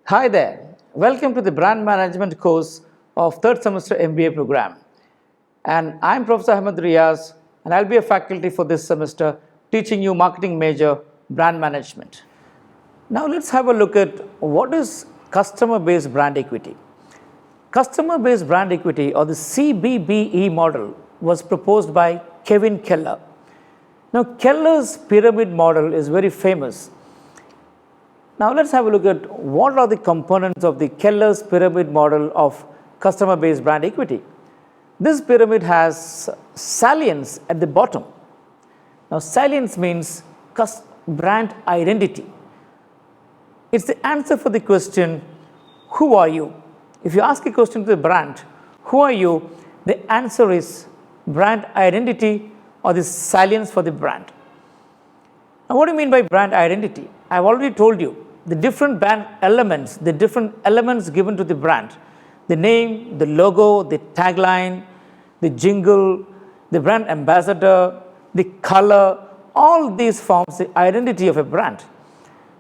Hi there, welcome to the brand management course of third semester MBA program. And I'm Prof Ahamed Riaz, and I'll be a faculty for this semester teaching you marketing major brand management. Now let's have a look at what is customer-based brand equity. Customer-based brand equity, or the CBBE model, was proposed by Keller. Now Keller's pyramid model is very famous. Now let's have a look at what are the components of the Keller's pyramid model of customer-based brand equity. This pyramid has salience at the bottom. Now salience means brand identity. It's the answer for the question, who are you? If you ask a question to the brand, who are you? The answer is brand identity or the salience for the brand. Now what do you mean by brand identity? I've already told you the different brand elements, the different elements given to the brand, the name, the logo, the tagline, the jingle, the brand ambassador, the color, all these forms the identity of a brand.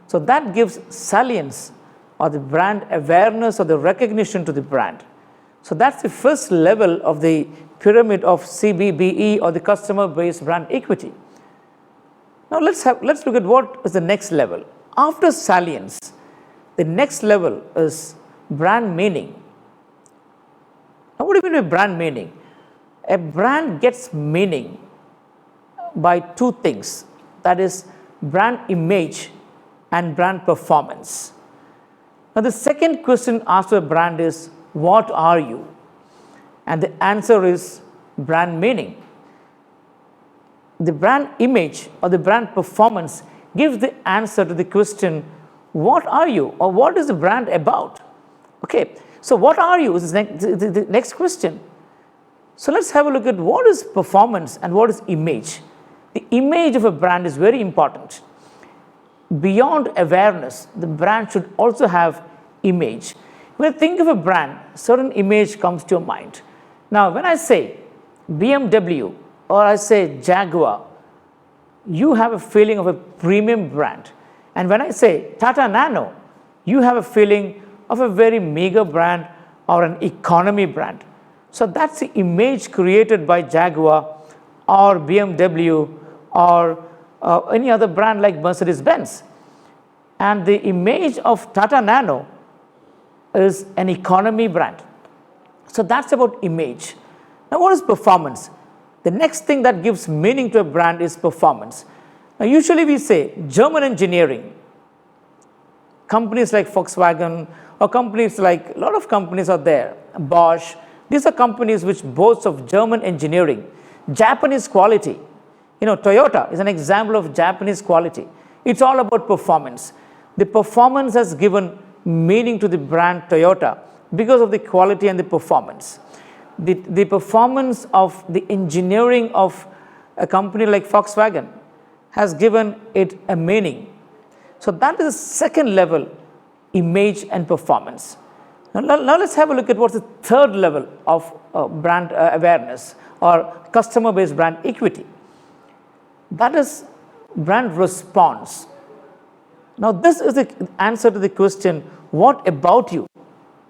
So that gives salience or the brand awareness or the recognition to the brand. So that's the first level of the pyramid of CBBE or the customer-based brand equity. Now let's look at what is the next level. After salience, the next level is brand meaning. Now what do you mean by brand meaning? A brand gets meaning by two things, that is brand image and brand performance. Now the second question asked by a brand is, what are you? And the answer is brand meaning. The brand image or the brand performance gives the answer to the question, what are you, or what is the brand about? Okay, so what are you is the next question. So let's have a look at what is performance and what is image. The image of a brand is very important. Beyond awareness, the brand should also have image. When you think of a brand, certain image comes to your mind. Now, when I say BMW or I say Jaguar, you have a feeling of a premium brand. And when I say Tata Nano, you have a feeling of a very meager brand or an economy brand. So that's the image created by Jaguar or BMW or any other brand like Mercedes-Benz. And the image of Tata Nano is an economy brand. So that's about image. Now what is performance? The next thing that gives meaning to a brand is performance. Now usually we say German engineering. Companies like Volkswagen or companies like, a lot of companies are there, Bosch. These are companies which boast of German engineering. Japanese quality. Toyota is an example of Japanese quality. It's all about performance. The performance has given meaning to the brand Toyota because of the quality and the performance. The performance of the engineering of a company like Volkswagen has given it a meaning. So that is the second level, image and performance. Now let's have a look at what's the third level of brand awareness or customer-based brand equity. That is brand response. Now this is the answer to the question, what about you?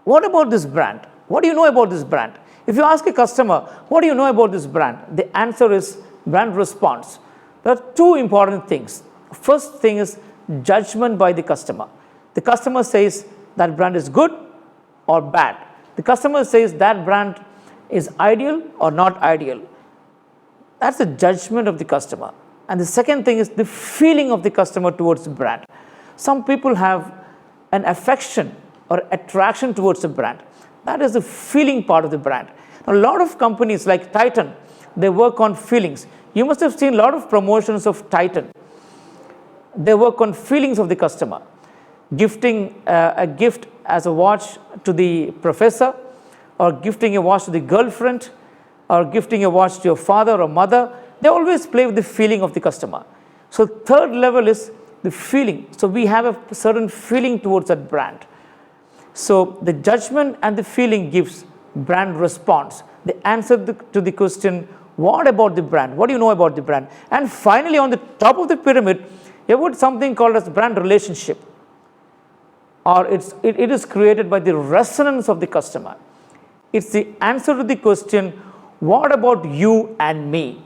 What about this brand? What do you know about this brand? If you ask a customer, what do you know about this brand? The answer is brand response. There are two important things. First thing is judgment by the customer. The customer says that brand is good or bad. The customer says that brand is ideal or not ideal. That's the judgment of the customer. And the second thing is the feeling of the customer towards the brand. Some people have an affection or attraction towards a brand. That is the feeling part of the brand. Now, a lot of companies like Titan, they work on feelings. You must have seen a lot of promotions of Titan. They work on feelings of the customer. Gifting a gift as a watch to the professor, or gifting a watch to the girlfriend, or gifting a watch to your father or mother. They always play with the feeling of the customer. So third level is the feeling. So we have a certain feeling towards that brand. So the judgment and the feeling gives brand response. The answer to the question, what about the brand? What do you know about the brand? And finally, on the top of the pyramid, you have got something called as brand relationship or it is created by the resonance of the customer. It's the answer to the question, what about you and me?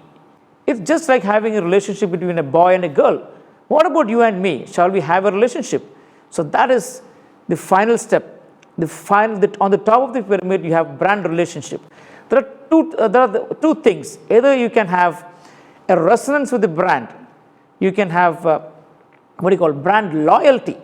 It's just like having a relationship between a boy and a girl. What about you and me? Shall we have a relationship? So that is the final step. On the top of the pyramid, you have brand relationship. There are two things. Either you can have a resonance with the brand. You can have brand loyalty.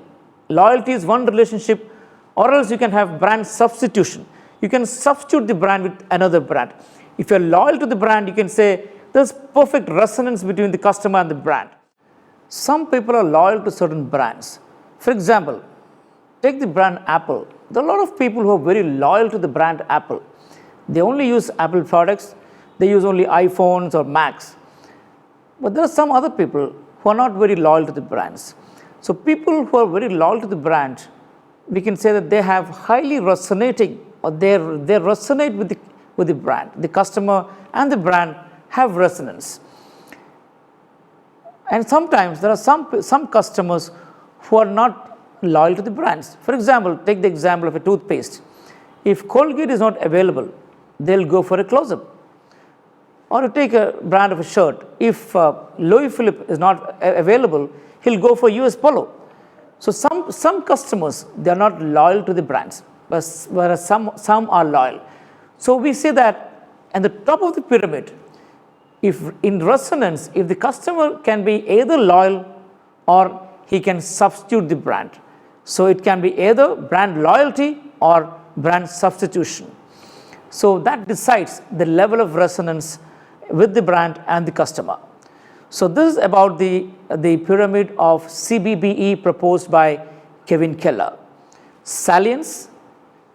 Loyalty is one relationship, or else you can have brand substitution. You can substitute the brand with another brand. If you're loyal to the brand, you can say there's perfect resonance between the customer and the brand. Some people are loyal to certain brands. For example, take the brand Apple. There are a lot of people who are very loyal to the brand Apple. They only use Apple products. They use only iPhones or Macs. But there are some other people who are not very loyal to the brands. So people who are very loyal to the brand, we can say that they have highly resonating, or they resonate with the brand. The customer and the brand have resonance. And sometimes there are some customers who are not loyal to the brands. For example, take the example of a toothpaste. If Colgate is not available, they'll go for a close-up. Or you take a brand of a shirt. If Louis Philippe is not available, he'll go for US Polo. So some customers, they are not loyal to the brands, whereas some are loyal. So we say that at the top of the pyramid, if in resonance, if the customer can be either loyal or he can substitute the brand. So it can be either brand loyalty or brand substitution. So that decides the level of resonance with the brand and the customer. So this is about the pyramid of CBBE proposed by Kevin Keller. Salience,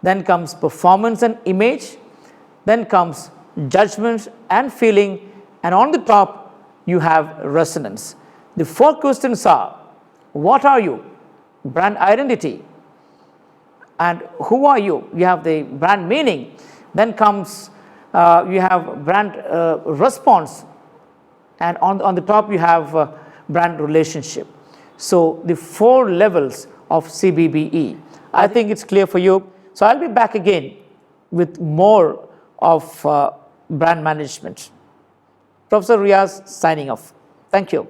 then comes performance and image, then comes judgment and feeling, and on the top you have resonance. The four questions are, what are you? Brand identity. And who are you? You have the brand meaning. Then comes you have brand response, and on the top you have brand relationship. So the four levels of CBBE. I think it's clear for you. So I'll be back again with more of brand management. Professor Riaz signing off. Thank you.